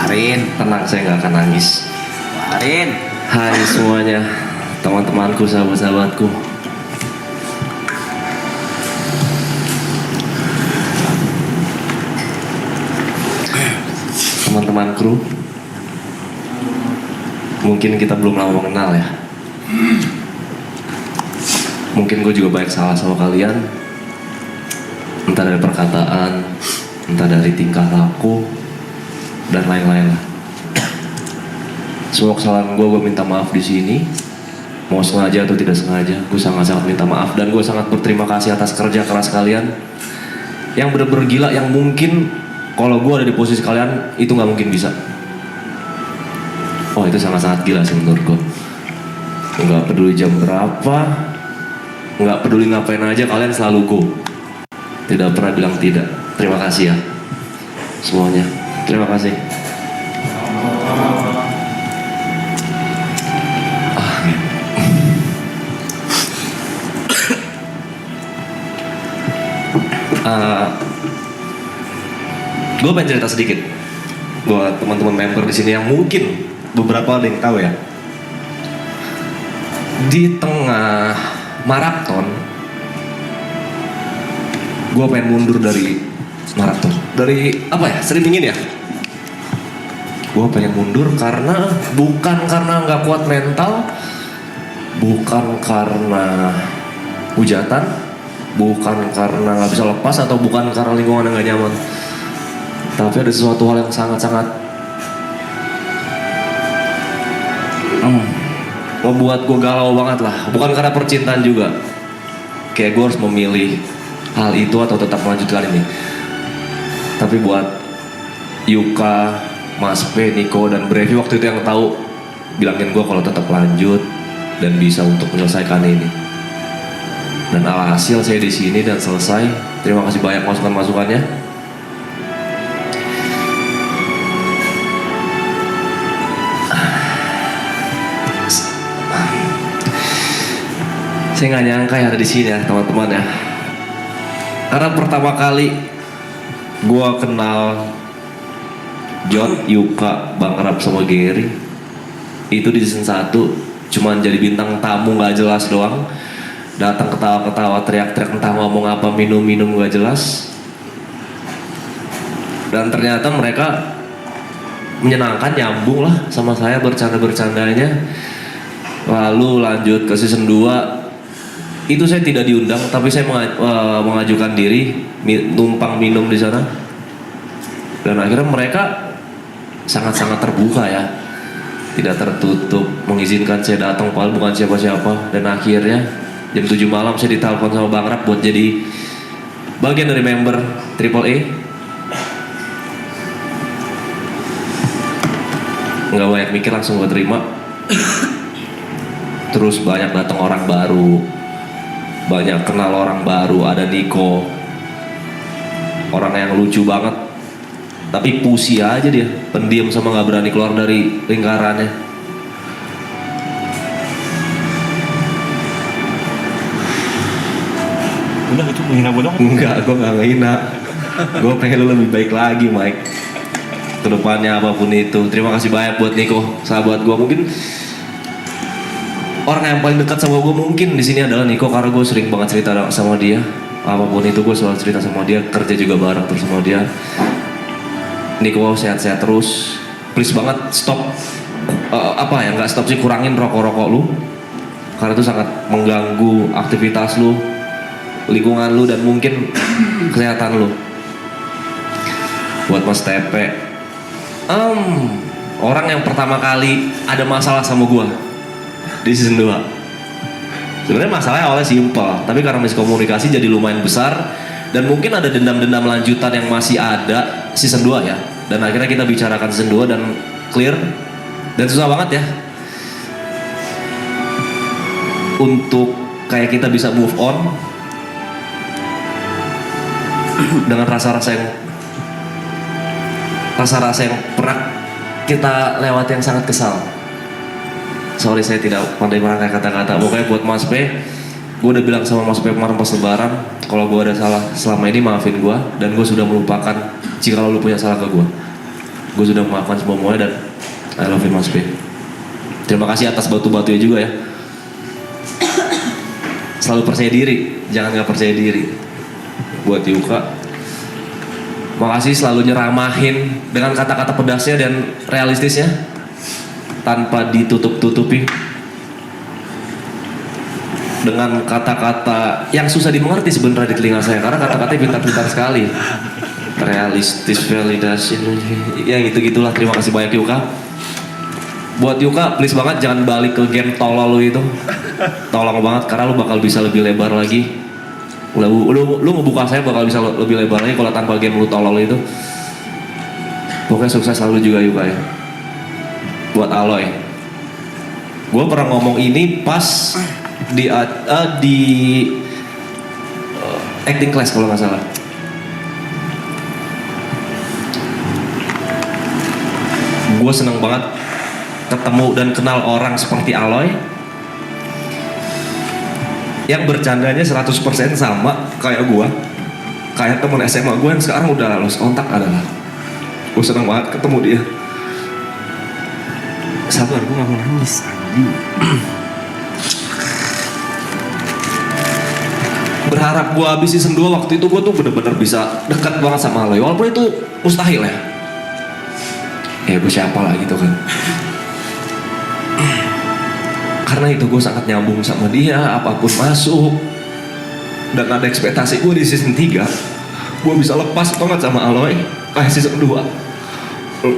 Warin, Tenang, saya nggak akan nangis. Warin. Hai semuanya, teman-temanku, sahabat-sahabatku. Teman-teman kru, mungkin kita belum lama mengenal ya. Mungkin gue juga banyak salah sama kalian. Entah dari perkataan, entah dari tingkah laku, dan lain-lain lah. Semua kesalahan gue minta maaf di sini. Mau sengaja atau tidak sengaja, gue sangat-sangat minta maaf. Dan gue sangat berterima kasih atas kerja keras kalian. Yang bener-bener gila, yang mungkin kalau gue ada di posisi kalian, itu gak mungkin bisa. Oh, itu sangat-sangat gila sih menurut gue. Gak peduli jam berapa, gak peduli ngapain aja, kalian selalu go. Tidak pernah bilang tidak. Terima kasih ya semuanya. Terima kasih. Gue pengen cerita sedikit buat teman-teman member di sini yang mungkin beberapa ada yang tahu ya. Di tengah maraton, gue pengen mundur dari maraton. Dari apa ya? Sering dingin ya? Gue pengen mundur karena bukan karena nggak kuat mental, bukan karena hujatan, bukan karena nggak bisa lepas, atau bukan karena lingkungan yang nggak nyaman. Tapi ada sesuatu hal yang sangat-sangat membuat gue galau banget lah. Bukan karena percintaan juga. Kayak gue harus memilih hal itu atau tetap melanjutkan ini. Tapi buat Yuka, Mas P, Niko, dan Brevi waktu itu yang tahu, bilangin gue kalau tetap lanjut dan bisa untuk menyelesaikan ini. Dan alhasil saya di sini dan selesai. Terima kasih banyak masukan-masukannya. Saya nggak nyangka ya ada di sini ya teman-teman ya. Karena pertama kali gue kenal Jod, Yuka, Bang Rap sama Gary itu di season 1, cuman jadi bintang tamu nggak jelas doang. Datang ketawa-ketawa, teriak-teriak, entah ngomong apa, minum-minum nggak jelas. Dan ternyata mereka menyenangkan, nyambung lah sama saya bercanda-bercandanya. Lalu lanjut ke season 2. Itu saya tidak diundang, tapi saya mengajukan diri numpang minum di sana. Dan akhirnya mereka sangat-sangat terbuka ya, tidak tertutup, mengizinkan saya datang padahal bukan siapa-siapa. Dan akhirnya jam 7 malam saya ditelepon sama Bang Rap buat jadi bagian dari member Triple A. Nggak banyak mikir, langsung gue terima. Terus banyak datang orang baru, banyak kenal orang baru. Ada Niko, orang yang lucu banget, tapi pusi aja dia, pendiam sama nggak berani keluar dari lingkarannya. Udah itu menghina gue dong? Enggak, gue nggak ngehina. Gue pengen lu lebih baik lagi, Mike. Kedepannya apapun itu. Terima kasih banyak buat Niko, sahabat gue. Mungkin orang yang paling dekat sama gue mungkin di sini adalah Niko, karena gue sering banget cerita sama dia. Apapun itu gue selalu cerita sama dia, kerja juga bareng terus sama dia. Niko sehat-sehat terus. Please banget stop, nggak stop sih, kurangin rokok-rokok lu. Karena itu sangat mengganggu aktivitas lu, lingkungan lu, dan mungkin kesehatan lu. Buat Mas Tepe, orang yang pertama kali ada masalah sama gua di season 2. Sebenarnya masalahnya awalnya simpel, tapi karena miskomunikasi jadi lumayan besar. Dan mungkin ada dendam-dendam lanjutan yang masih ada season 2 ya. Dan akhirnya kita bicarakan season 2 dan clear. Dan susah banget ya untuk kayak kita bisa move on dengan rasa-rasa yang pernah kita lewati yang sangat kesal. Sorry, saya tidak pandai merangkai kata-kata. Pokoknya buat Mas P, gue udah bilang sama Mas P kemarin pas lebaran, kalau gue ada salah selama ini maafin gue, dan gue sudah melupakan jika lu punya salah ke gue. gue sudah melakukan semuanya dan I love you Mas B. Terima kasih atas batu-batunya juga ya. Selalu percaya diri, jangan nggak percaya diri. Buat Yuka, makasih selalu nyeramahin dengan kata-kata pedasnya dan realistisnya tanpa ditutup-tutupi dengan kata-kata yang susah dimengerti sebenarnya di telinga saya karena kata-katanya pintar-pintar sekali. Realistis, validasi, yang gitu-gitulah. Terima kasih banyak Yuka. Buat Yuka, please banget jangan balik ke game tolol lu itu. Tolong banget karena lu bakal bisa lebih lebar lagi. Lu ngebuka saya bakal bisa lebih lebar lagi kalau tanpa game lu tolol itu. Pokoknya sukses selalu juga Yuka ya. Buat Aloy, gue pernah ngomong ini pas di acting class kalau nggak salah. Gue seneng banget ketemu dan kenal orang seperti Aloy yang bercandanya 100% sama kayak gue, kayak temen SMA gue yang sekarang udah lost kontak adalah. Gue seneng banget ketemu dia. Sabar, gue gak mau nangis. Berharap gue habis season 2 waktu itu gue tuh bener-bener bisa dekat banget sama Aloy, walaupun itu mustahil ya. Ya gue siapa lah gitu kan. Karena itu gue sangat nyambung sama dia, apapun masuk. Dan ada ekspektasi gue di season 3 gue bisa lepas banget sama Aloy kayak season 2.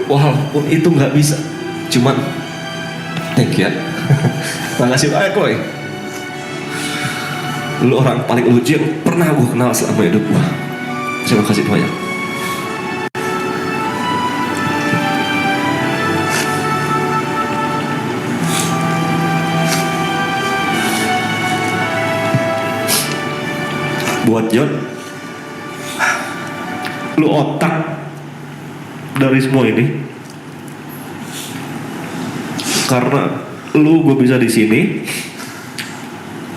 Walaupun itu gak bisa. Cuman thank you ya. Makasih banyak Aloy. Lu orang paling lucu yang pernah gue kenal selama hidup gue. Terima kasih banyak. Buat John, lu otak dari semua ini. Karena lu gue bisa di sini.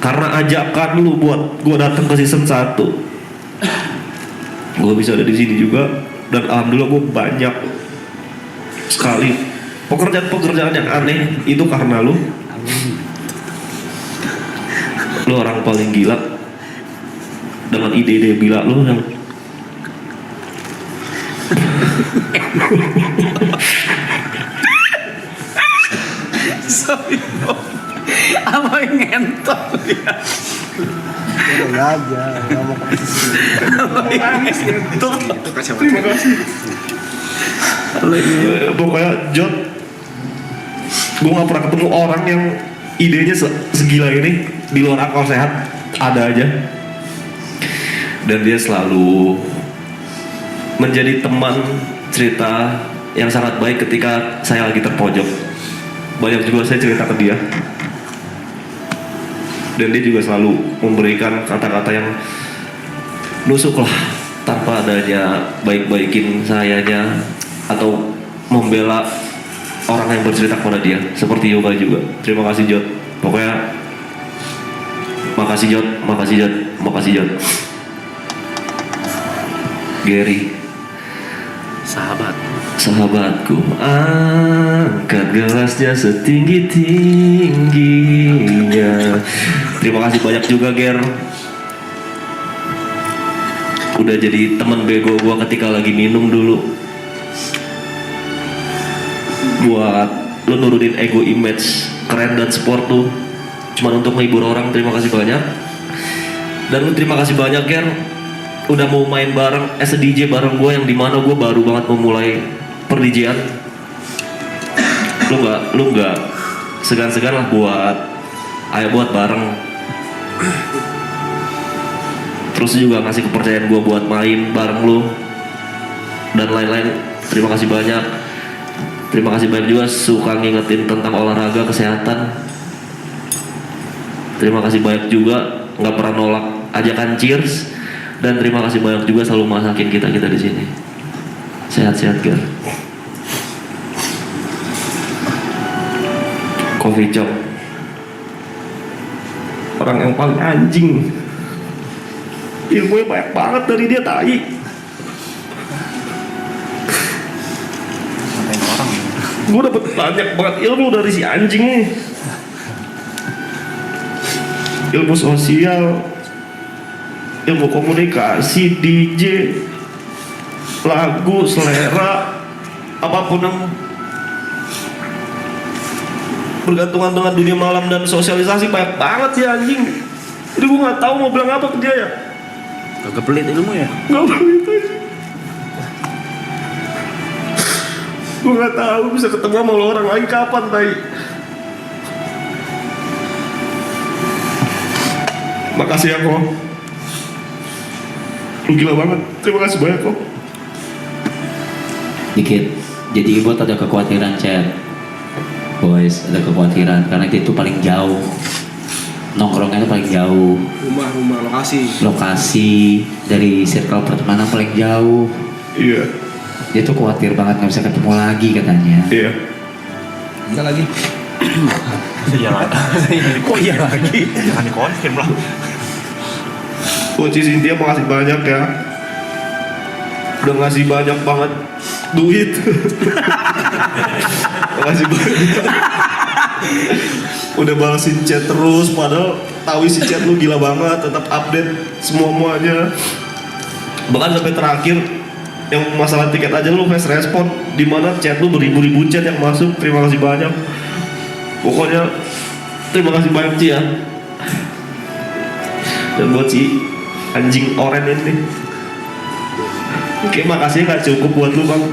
Karena ajakan lu buat gue datang ke season 1. Gue bisa ada di sini juga dan alhamdulillah gue banyak sekali pekerjaan-pekerjaan yang aneh itu karena lu. Lu orang paling gila dengan ide-ide gila lu yang sorry apa yang ngentot ya udah aja nggak mau kasih Terima kasih. pokoknya John, gue gak pernah ketemu orang yang idenya segila ini di luar akal sehat. Ada aja. Dan dia selalu menjadi teman cerita yang sangat baik ketika saya lagi terpojok. Banyak juga saya cerita ke dia. Dan dia juga selalu memberikan kata-kata yang nusuk lah, tanpa adanya baik-baikin sayanya atau membela orang yang bercerita kepada dia, seperti Yoga juga. Terima kasih Jod. Pokoknya makasih Jod, makasih Jod, makasih Jod. Gary, sahabatku, angkat gelasnya setinggi-tingginya. Terima kasih banyak juga Ger, udah jadi teman bego gua ketika lagi minum dulu, buat lu nurunin ego image keren dan sport tuh cuma untuk menghibur orang. Terima kasih banyak. Dan lu terima kasih banyak Ger, udah mau main bareng as a DJ bareng gue, yang dimana gue baru banget memulai per DJ-an. Lu nggak segan-segan lah buat bareng. Terus juga ngasih kepercayaan gue buat main bareng lu dan lain-lain. Terima kasih banyak. Terima kasih banyak juga suka ngingetin tentang olahraga, kesehatan. Terima kasih banyak juga nggak pernah nolak ajakan cheers. Dan terima kasih banyak juga selalu masakin kita di sini. Sehat-sehat Ger. Coffee Chop, orang yang paling anjing. Ilmunya banyak banget dari dia, tai. Gue dapet banyak banget ilmu dari si anjing nih. Ilmu sosial, ilmu komunikasi, DJ, lagu, selera, apapun yang bergantungan dengan dunia malam dan sosialisasi banyak banget sih anjing. Jadi gue nggak tahu mau bilang apa ke dia ya. Agak pelit ilmu ya. Nggak begitu aja. Gue nggak tahu bisa ketemu sama lo orang lain kapan, tai. Makasih ya kok. Lu gila banget. Terima kasih banyak kok. Dikit. Jadi Ibot ada kekhawatiran chat. Boys ada kekhawatiran karena dia itu paling jauh. Nongkrongnya itu paling jauh. Rumah lokasi. Lokasi dari circle pertemanan paling jauh. Iya. Dia tuh khawatir banget nggak bisa ketemu lagi katanya. Iya. Enggak lagi. Iya lah. Kok iya lagi? Jangan dikonfirm lah. Coach Cynthia makasih banyak ya. Udah ngasih banyak banget duit. Makasih banyak. Udah balesin chat terus, padahal tahu isi chat lu gila banget, tetap update semuanya. Bahkan sampai terakhir yang masalah tiket aja lu fast respon, di mana chat lu beribu-ribu chat yang masuk. Terima kasih banyak. Pokoknya terima kasih banyak Ci ya. Dan buat si anjing oren ini, oke, makasih gak cukup buat lu bang.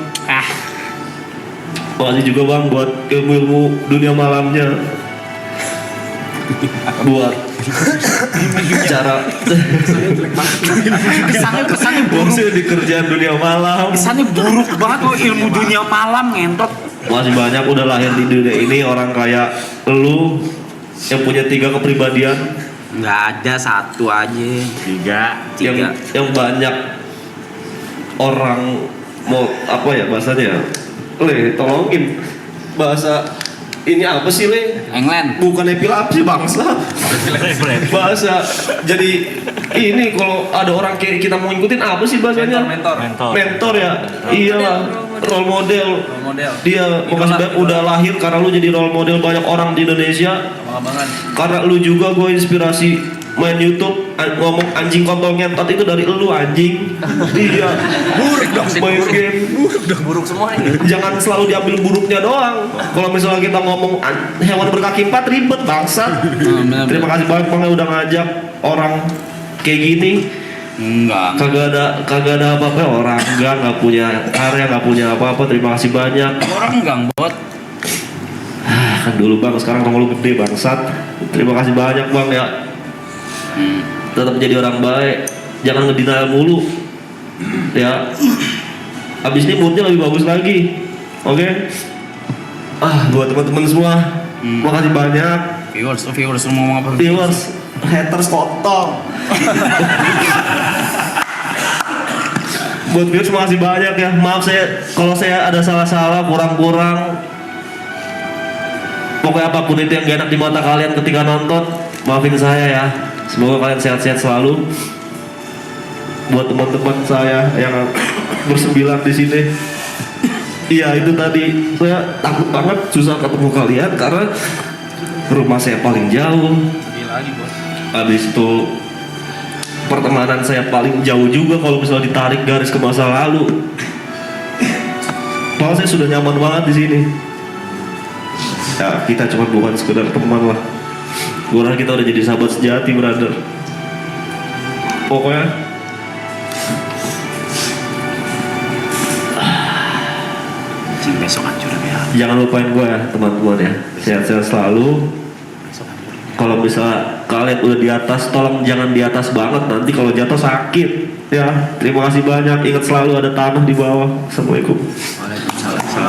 Makasih juga bang buat ilmu-ilmu dunia malamnya. Buat cara Kesannya buruk. maksudnya di kerjaan dunia malam. Kesannya buruk banget lo ilmu dunia malam ngentot. Makasih banyak udah lahir di dunia ini orang kayak lu yang punya 3 kepribadian. Nggak ada, satu aja. Tiga. Yang banyak orang mau apa ya bahasanya, Le, tolongin bahasa ini apa sih Le? England. Bukan epilepsi bangsa. Bahasa jadi ini kalau ada orang kayak kita mau ngikutin apa sih bahasanya? Mentor ya. Iyalah, role model. Dia makasih banyak udah lahir karena lu jadi role model banyak orang di Indonesia. Karena lu juga gue inspirasi main YouTube ngomong anjing kontol ngentot itu dari lu anjing. Iya. Buruk dong main game. Buruk semua ini. Jangan selalu diambil buruknya doang. Kalau misalnya kita ngomong hewan berkaki 4 ribet bangsat. Terima kasih banyak Bang udah ngajak orang kayak gini. Enggak. Kagak ada apa-apa orang nggak punya karya, nggak punya apa-apa. Terima kasih banyak. Orang enggak bot. Kan dulu Bang, sekarang kamu lu gede bangsat. Terima kasih banyak Bang ya. Tetap jadi orang baik, jangan ngedenial mulu ya. Abis ini moodnya lebih bagus lagi. Oke? Buat teman-teman semua, makasih banyak. Viewers ngomong apa? Viewers, haters kotor. Buat viewers makasih banyak ya. Maaf kalau saya ada salah-salah, kurang-kurang. Pokoknya apapun itu yang gak enak di mata kalian ketika nonton, maafin saya ya. Semoga kalian sehat-sehat selalu. Buat teman-teman saya yang bersembilan di sini, iya itu tadi saya takut banget susah ketemu kalian karena rumah saya paling jauh. Habis itu pertemanan saya paling jauh juga kalau misalnya ditarik garis ke masa lalu. Padahal saya sudah nyaman banget di sini. Ya kita cuma bukan sekedar teman lah. Gue rasa kita udah jadi sahabat sejati, brother. Pokoknya Besok hancur ya. jangan lupain gue ya teman-teman ya. Sehat-sehat selalu. Kalau misalnya kalian udah di atas, tolong jangan di atas banget. Nanti kalau jatuh sakit ya. Terima kasih banyak. Ingat selalu ada tanah di bawah. Assalamualaikum. Waalaikumsalam.